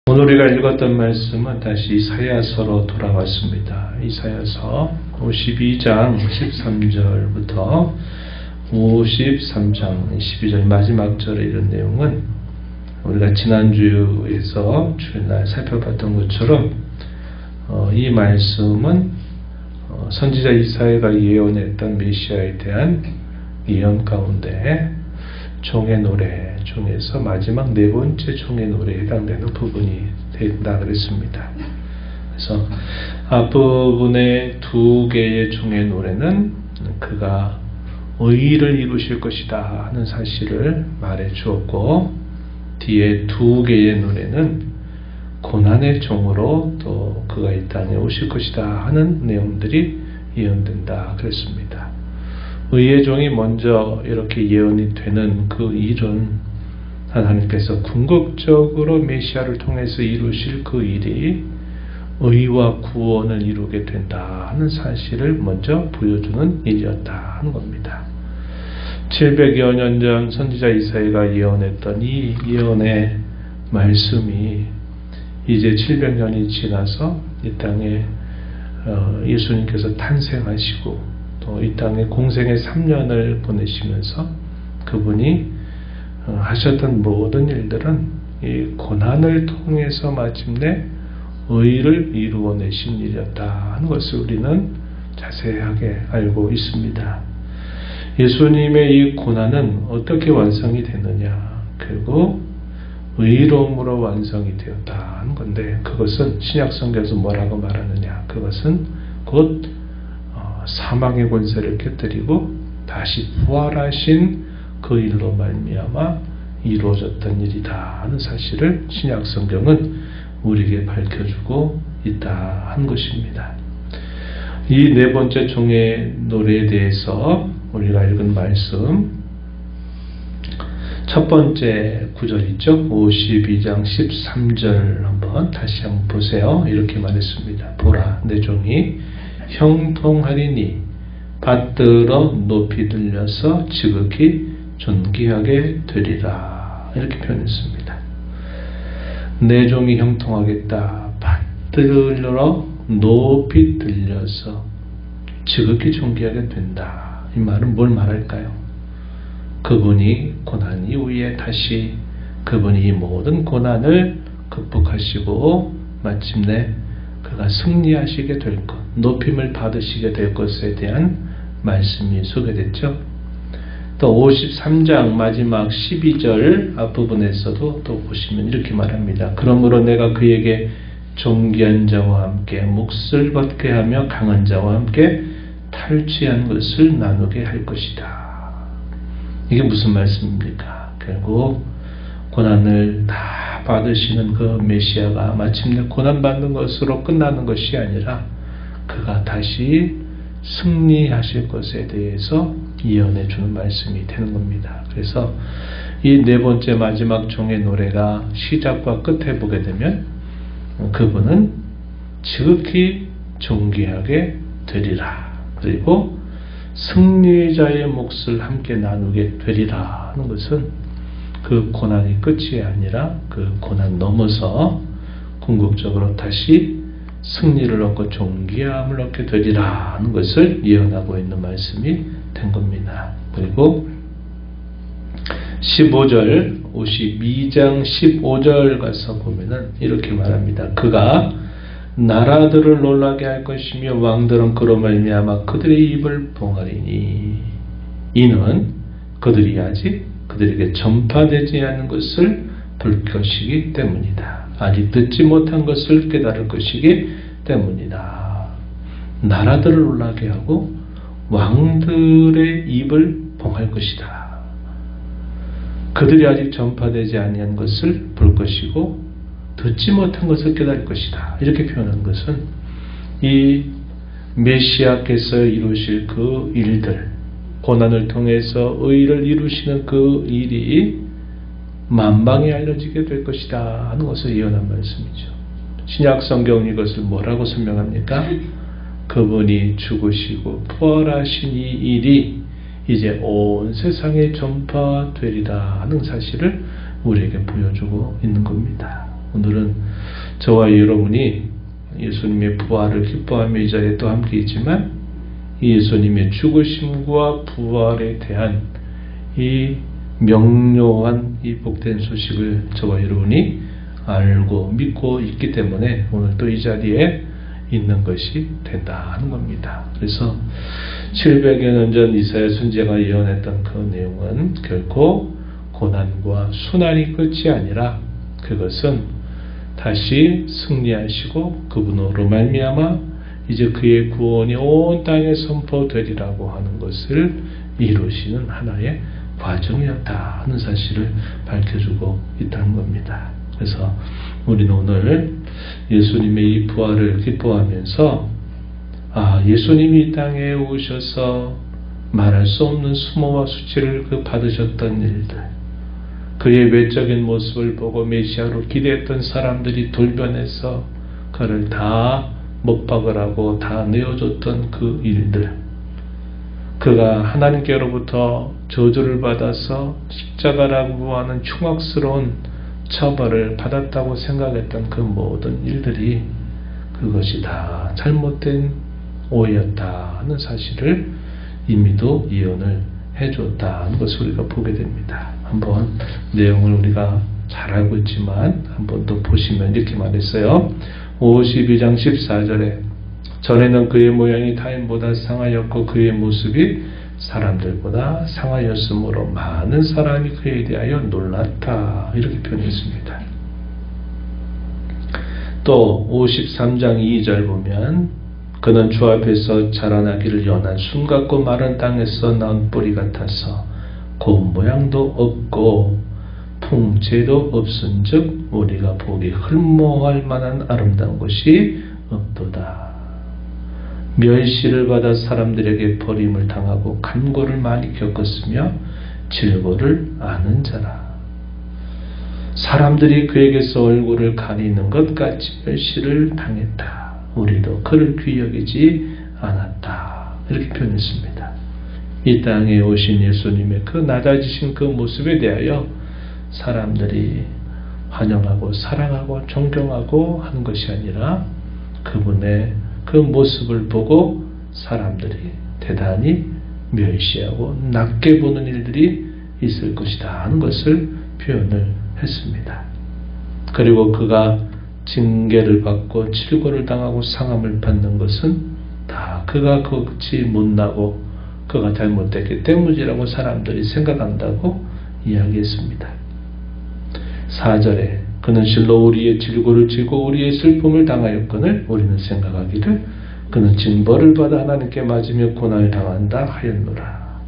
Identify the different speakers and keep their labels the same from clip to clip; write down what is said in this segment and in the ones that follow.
Speaker 1: 오늘 우리가 읽었던 말씀은 다시 이사야서로 돌아왔습니다. 이사야서 52장 13절부터 53장 12절 마지막 절에 이런 내용은 우리가 지난주에서 주일날 살펴봤던 것처럼 이 말씀은 선지자 이사야가 예언했던 메시아에 대한 예언 가운데 종의 노래 중에서 마지막 네 번째 종의 노래에 해당되는 부분이 된다 그랬습니다. 그래서 앞부분의 두 개의 종의 노래는 그가 의를 이루실 것이다 하는 사실을 말해 주었고, 뒤에 두 개의 노래는 고난의 종으로 또 그가 이 땅에 오실 것이다 하는 내용들이 예언된다 그랬습니다. 의의 종이 먼저 이렇게 예언이 되는 그 일은 하나님께서 궁극적으로 메시아를 통해서 이루실 그 일이 의와 구원을 이루게 된다 하는 사실을 먼저 보여주는 일이었다 하는 겁니다. 700여 년 전 선지자 이사야가 예언했던 이 예언의 말씀이 이제 700년이 지나서 이 땅에 예수님께서 탄생하시고 또 이 땅에 공생의 3년을 보내시면서 그분이 하셨던 모든 일들은 이 고난을 통해서 마침내 의를 이루어내신 일이었다 하는 것을 우리는 자세하게 알고 있습니다. 예수님의 이 고난은 어떻게 완성이 됐느냐? 결국 의로움으로 완성이 되었다 하는 건데, 그것은 신약성경에서 뭐라고 말하느냐? 그것은 곧 사망의 권세를 깨뜨리고 다시 부활하신 그 일로 말미암아 이루어졌던 일이다 하는 사실을 신약성경은 우리에게 밝혀주고 있다 한 것입니다. 이 네 번째 종의 노래에 대해서 우리가 읽은 말씀, 첫 번째 구절 있죠? 52장 13절 한번 다시 한번 보세요. 이렇게 말했습니다. 보라, 내 종이 형통하리니 받들어 높이 들려서 지극히 존귀하게 되리라. 이렇게 표현했습니다. 내 종이 형통하겠다. 받들어 높이 들려서 지극히 존귀하게 된다. 이 말은 뭘 말할까요? 그분이 고난 이후에 다시 그분이 이 모든 고난을 극복하시고 마침내 그가 승리하시게 될 것, 높임을 받으시게 될 것에 대한 말씀이 소개됐죠. 또 53장 마지막 12절 앞부분에서도 또 보시면 이렇게 말합니다. 그러므로 내가 그에게 존귀한 자와 함께 몫을 벗게 하며 강한 자와 함께 탈취한 것을 나누게 할 것이다. 이게 무슨 말씀입니까? 결국 고난을 다 받으시는 그 메시아가 마침내 고난받는 것으로 끝나는 것이 아니라 그가 다시 승리하실 것에 대해서 예언해 주는 말씀이 되는 겁니다. 그래서 이 네 번째 마지막 종의 노래가 시작과 끝에 보게 되면 그분은 지극히 존귀하게 되리라. 그리고 승리자의 몫을 함께 나누게 되리라 하는 것은 그 고난이 끝이 아니라 그 고난 넘어서 궁극적으로 다시 승리를 얻고 존귀함을 얻게 되리라 하는 것을 예언하고 있는 말씀이 된 겁니다. 그리고 15절 52장 15절 가서 보면은 이렇게 말합니다. 그가 나라들을 놀라게 할 것이며 왕들은 그로 말미암아 그들의 입을 봉하리니, 이는 그들이 아직 그들에게 전파되지 않은 것을 볼 것이기 때문이다. 아직 듣지 못한 것을 깨달을 것이기 때문이다. 나라들을 놀라게 하고 왕들의 입을 봉할 것이다. 그들이 아직 전파되지 아니한 것을 볼 것이고 듣지 못한 것을 깨달을 것이다. 이렇게 표현한 것은 이 메시아께서 이루실 그 일들, 고난을 통해서 의를 이루시는 그 일이 만방에 알려지게 될 것이다 하는 것을 예언한 말씀이죠. 신약 성경은 이것을 뭐라고 설명합니까? 그분이 죽으시고 부활하신 이 일이 이제 온 세상에 전파되리라 하는 사실을 우리에게 보여주고 있는 겁니다. 오늘은 저와 여러분이 예수님의 부활을 기뻐하며 이 자리에 또 함께 있지만 예수님의 죽으심과 부활에 대한 이 명료한 이 복된 소식을 저와 여러분이 알고 믿고 있기 때문에 오늘 또 이 자리에 있는 것이 된다 하는 겁니다. 그래서 700여 년 전 이사야 선지자가 예언했던 그 내용은 결코 고난과 순환이 끝이 아니라 그것은 다시 승리하시고 그분으로 말미암아 이제 그의 구원이 온 땅에 선포되리라고 하는 것을 이루시는 하나의 과정이었다 하는 사실을 밝혀주고 있다는 겁니다. 그래서 우리는 오늘 예수님의 이 부활을 기뻐하면서 예수님이 이 땅에 오셔서 말할 수 없는 수모와 수치를 받으셨던 일들, 그의 외적인 모습을 보고 메시아로 기대했던 사람들이 돌변해서 그를 다 못박으라고 다 내어줬던 그 일들, 그가 하나님께로부터 저주를 받아서 십자가라고 하는 흉악스러운 처벌을 받았다고 생각했던 그 모든 일들이 그것이 다 잘못된 오해였다 하는 사실을 이미도 예언을 해줬다는 것을 우리가 보게 됩니다. 한번 내용을 우리가 잘 알고 있지만 한번 또 보시면 이렇게 말했어요. 52장 14절에 전에는 그의 모양이 타인보다 상하였고 그의 모습이 사람들보다 상하였으므로 많은 사람이 그에 대하여 놀랐다 이렇게 표현했습니다. 또 53장 2절 보면 그는 주 앞에서 자라나기를 연한 순 같고 마른 땅에서 나온 뿌리 같아서 고운 모양도 없고 풍채도 없은즉 우리가 보기 흠모할 만한 아름다운 것이 없도다. 멸시를 받아 사람들에게 버림을 당하고 간고를 많이 겪었으며 질고를 아는 자라. 사람들이 그에게서 얼굴을 가리는 것 같이 멸시를 당했다. 우리도 그를 귀여기지 않았다. 이렇게 표현했습니다. 이 땅에 오신 예수님의 그 낮아지신 그 모습에 대하여 사람들이 환영하고 사랑하고 존경하고 하는 것이 아니라 그분의 그 모습을 보고 사람들이 대단히 멸시하고 낮게 보는 일들이 있을 것이다 하는 것을 표현을 했습니다. 그리고 그가 징계를 받고 질고를 당하고 상함을 받는 것은 다 그가 그것이 못나고 그가 잘못됐기 때문이라고 사람들이 생각한다고 이야기했습니다. 4절에 그는 실로 우리의 질고를 지고 우리의 슬픔을 당하였거늘 우리는 생각하기를 그는 징벌을 받아 하나님께 맞으며 고난을 당한다 하였노라.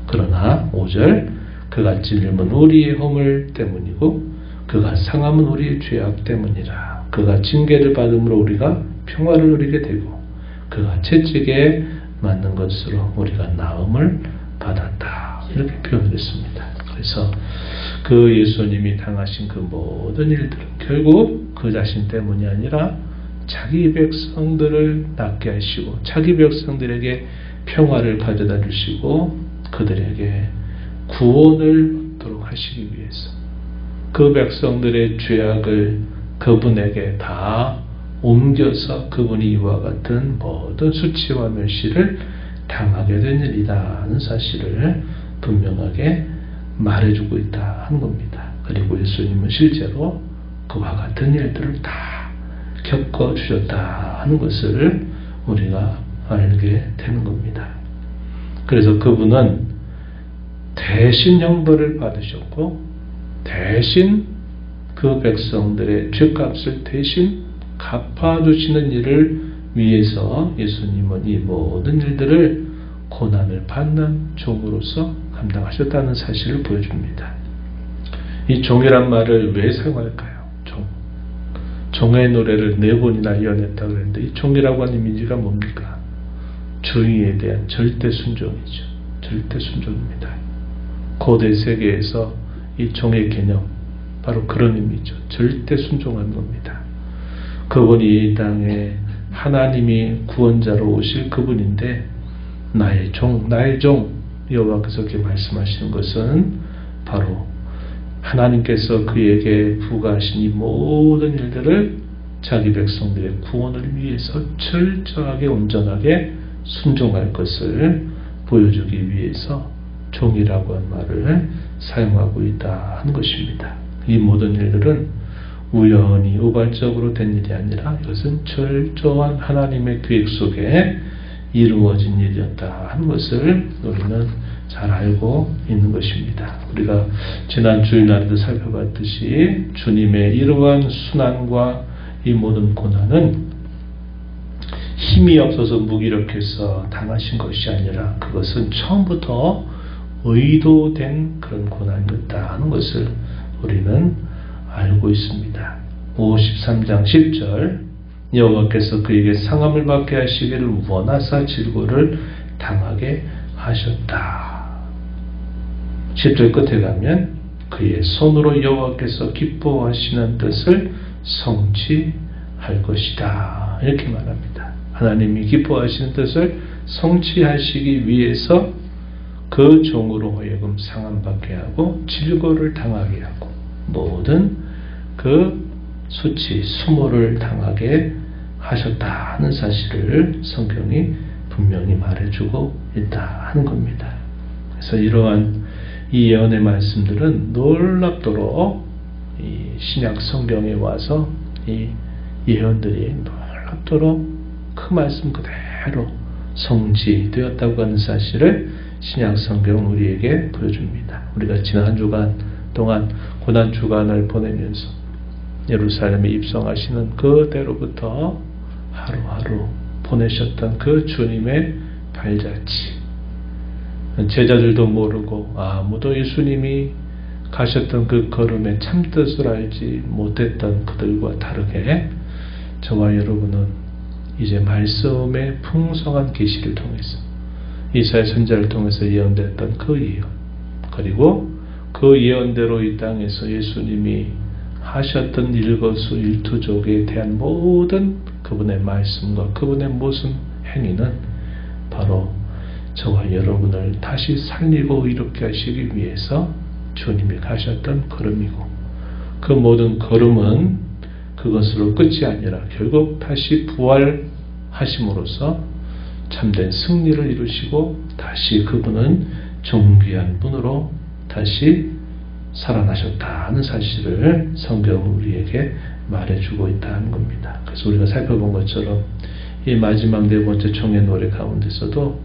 Speaker 1: 그러나 5절 그가 찔림은 우리의 허물 때문이고 그가 상함은 우리의 죄악 때문이라. 그가 징계를 받음으로 우리가 평화를 누리게 되고 그가 채찍에 맞는 것으로 우리가 나음을 받았다. 이렇게 표현했습니다. 그래서 그 예수님이 당하신 그 모든 일들은 결국 그 자신 때문이 아니라 자기 백성들을 낫게 하시고 자기 백성들에게 평화를 가져다 주시고 그들에게 구원을 얻도록 하시기 위해서 그 백성들의 죄악을 그분에게 다 옮겨서 그분이 이와 같은 모든 수치와 멸시를 당하게 된 일이다 하는 사실을 분명하게 말해주고 있다 하는 겁니다. 그리고 예수님은 실제로 그와 같은 일들을 다 겪어주셨다 하는 것을 우리가 알게 되는 겁니다. 그래서 그분은 대신 형벌을 받으셨고 대신 그 백성들의 죄값을 대신 갚아주시는 일을 위해서 예수님은 이 모든 일들을 고난을 받는 종으로서 감당하셨다는 사실을 보여줍니다. 이 종이란 말을 왜 사용할까요? 종의 노래를 4번이나 이어냈다고 했는데 이 종이라고 하는 이미지가 뭡니까? 주인에 대한 절대 순종이죠. 절대 순종입니다. 고대 세계에서 이 종의 개념 바로 그런 의미죠. 절대 순종하는 겁니다. 그분이 이 땅에 하나님이 구원자로 오실 그분인데 나의 종 여호와께서 이렇게 말씀하시는 것은 바로 하나님께서 그에게 부과하신 이 모든 일들을 자기 백성들의 구원을 위해서 철저하게 온전하게 순종할 것을 보여주기 위해서 종이라고 한 말을 사용하고 있다 하는 것입니다. 이 모든 일들은 우연히 우발적으로 된 일이 아니라 이것은 철저한 하나님의 계획 속에 이루어진 일이었다 하는 것을 우리는 잘 알고 있는 것입니다. 우리가 지난 주일날에도 살펴봤듯이 주님의 이러한 순환과 이 모든 고난은 힘이 없어서 무기력해서 당하신 것이 아니라 그것은 처음부터 의도된 그런 고난이었다 하는 것을 우리는 알고 있습니다. 53장 10절 여호와께서 그에게 상함을 받게 하시기를 원하사 질고를 당하게 하셨다. 10절 끝에 가면 그의 손으로 여호와께서 기뻐하시는 뜻을 성취할 것이다. 이렇게 말합니다. 하나님이 기뻐하시는 뜻을 성취하시기 위해서 그 종으로 하여금 상함받게 하고 질고를 당하게 하고 모든 그 수치, 수모를 당하게 하셨다 하는 사실을 성경이 분명히 말해주고 있다 하는 겁니다. 그래서 이러한 이 예언의 말씀들은 놀랍도록 이 신약 성경에 와서 이 예언들이 놀랍도록 그 말씀 그대로 성취되었다고 하는 사실을 신약 성경은 우리에게 보여줍니다. 우리가 지난 한 주간 동안 고난 주간을 보내면서 예루살렘에 입성하시는 그때로부터 하루하루 보내셨던 그 주님의 발자취, 제자들도 모르고 아무도 예수님이 가셨던 그 걸음의 참뜻을 알지 못했던 그들과 다르게 저와 여러분은 이제 말씀의 풍성한 계시를 통해서 이사야 선지자를 통해서 예언됐던 그 예언, 그리고 그 예언대로 이 땅에서 예수님이 하셨던 일거수일투족에 대한 모든 그분의 말씀과 그분의 모습 행위는 바로 저와 여러분을 다시 살리고 이롭게 하시기 위해서 주님이 가셨던 걸음이고, 그 모든 걸음은 그것으로 끝이 아니라 결국 다시 부활하심으로써 참된 승리를 이루시고 다시 그분은 존귀한 분으로 다시 살아나셨다는 사실을 성경은 우리에게 말해주고 있다는 겁니다. 그래서 우리가 살펴본 것처럼 이 마지막 네 번째 총의 노래 가운데서도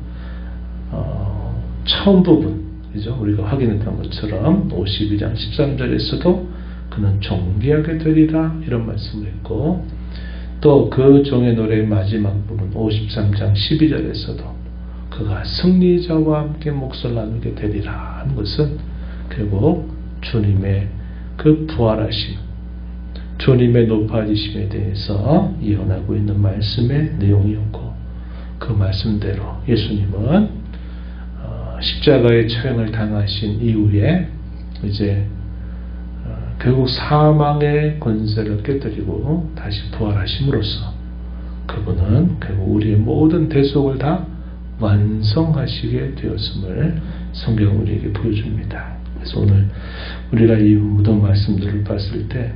Speaker 1: 처음 부분, 그죠? 우리가 확인했던 것처럼 52장 13절에서도 그는 존귀하게 되리라 이런 말씀을 했고, 또 그 종의 노래의 마지막 부분 53장 12절에서도 그가 승리자와 함께 몫을 나누게 되리라 하는 것은 결국 주님의 그 부활하심, 주님의 높아지심에 대해서 예언하고 있는 말씀의 내용이었고, 그 말씀대로 예수님은 십자가의 처형을 당하신 이후에 이제 결국 사망의 권세를 깨뜨리고 다시 부활하심으로써 그분은 결국 우리의 모든 대속을 다 완성하시게 되었음을 성경은 우리에게 보여줍니다. 그래서 오늘 우리가 이 모든 말씀들을 봤을 때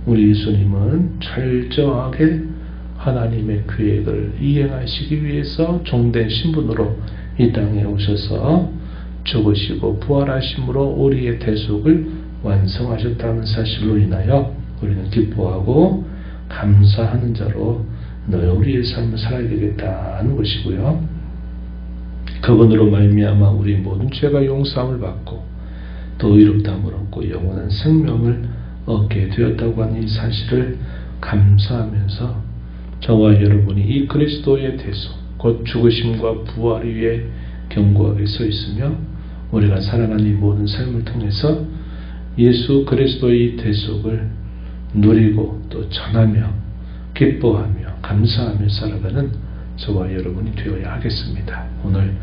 Speaker 1: 우리 예수님은 철저하게 하나님의 계획을 이행하시기 위해서 종된 신분으로 이 땅에 오셔서 죽으시고 부활하심으로 우리의 대속을 완성하셨다는 사실로 인하여 우리는 기뻐하고 감사하는 자로 너희 우리의 삶을 살아야 되겠다는 것이고요. 그분으로 말미암아 우리 모든 죄가 용서함을 받고 또 의롭다함을 얻고 영원한 생명을 얻게 되었다고 하는 이 사실을 감사하면서 저와 여러분이 이 그리스도의 대속, 곧 죽으심과 부활 위에 견고하게 서 있으며 우리가 살아가는 이 모든 삶을 통해서 예수 그리스도의 대속을 누리고 또 전하며 기뻐하며 감사하며 살아가는 저와 여러분이 되어야 하겠습니다. 오늘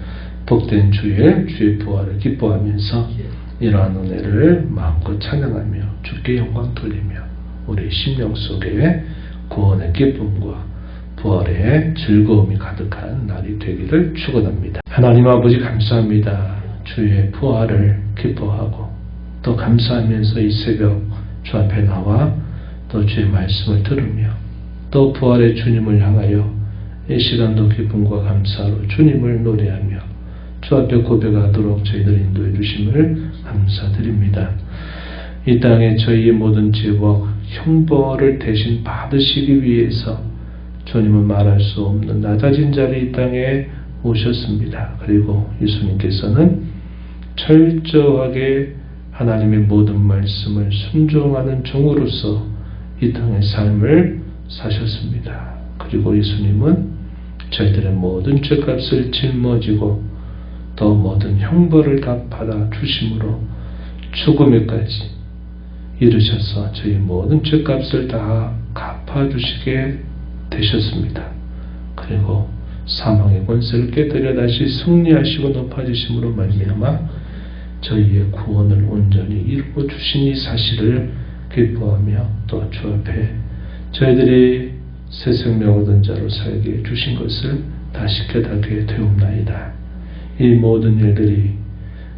Speaker 1: 복된 주일, 주의 부활을 기뻐하면서 이러한 은혜를 마음껏 찬양하며 주께 영광 돌리며 우리 심령 속에 구원의 기쁨과 부활의 즐거움이 가득한 날이 되기를 축원합니다. 하나님 아버지 감사합니다. 주의 부활을 기뻐하고 또 감사하면서 이 새벽 주 앞에 나와 또 주의 말씀을 들으며 또 부활의 주님을 향하여 이 시간도 기쁨과 감사로 주님을 노래하며 주 앞에 고백하도록 저희들 인도해 주심을 감사드립니다. 이 땅에 저희의 모든 죄와 형벌을 대신 받으시기 위해서 주님은 말할 수 없는 낮아진 자리 이 땅에 오셨습니다. 그리고 예수님께서는 철저하게 하나님의 모든 말씀을 순종하는 종으로서 이 땅의 삶을 사셨습니다. 그리고 예수님은 저희들의 모든 죄값을 짊어지고 또 모든 형벌을 다 받아 주심으로 죽음에까지 이르셔서 저희 모든 죄값을 다 갚아주시게 되셨습니다. 그리고 사망의 권세를 깨뜨려 다시 승리하시고 높아지심으로 말미암아 저희의 구원을 온전히 이루어 주신 이 사실을 기뻐하며 또 주 앞에 저희들이 새 생명 얻은 자로 살게 해 주신 것을 다시 깨닫게 되옵나이다. 이 모든 일들이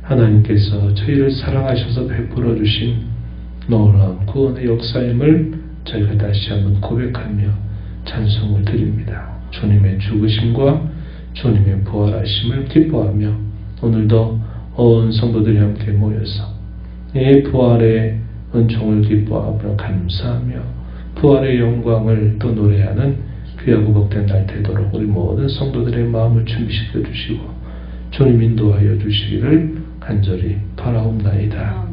Speaker 1: 하나님께서 저희를 사랑하셔서 베풀어 주신 놀라운 구원의 역사임을 저희가 다시 한번 고백하며 찬송을 드립니다. 주님의 죽으심과 주님의 부활하심을 기뻐하며 오늘도 온 성도들이 함께 모여서 이 부활의 은총을 기뻐하며 감사하며 부활의 영광을 또 노래하는 귀하고 복된 날 되도록 우리 모든 성도들의 마음을 준비시켜 주시고 주님 인도하여 주시기를 간절히 바라옵나이다.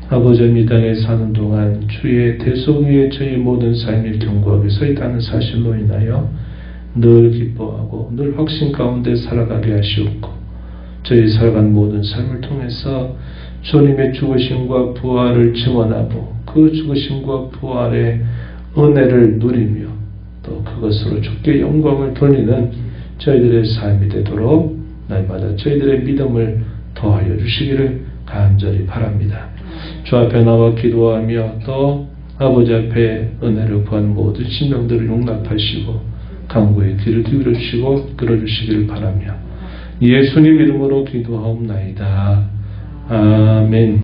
Speaker 1: 아버지 이 땅에 사는 동안 주의 대속 위에 저희 모든 삶이 견고하게 서 있다는 사실로 인하여 늘 기뻐하고 늘 확신 가운데 살아가게 하시옵고 저희 살아간 모든 삶을 통해서 주님의 죽으심과 부활을 증언하고 그 죽으심과 부활의 은혜를 누리며 또 그것으로 주께 영광을 돌리는 저희들의 삶이 되도록 날마다 저희들의 믿음을 더하여 주시기를 간절히 바랍니다. 주 앞에 나와 기도하며 또 아버지 앞에 은혜를 구한 모든 신명들을 용납하시고 강구의 귀를 기울여 주시고 끌어주시기를 바라며 예수님 이름으로 기도하옵나이다. 아멘.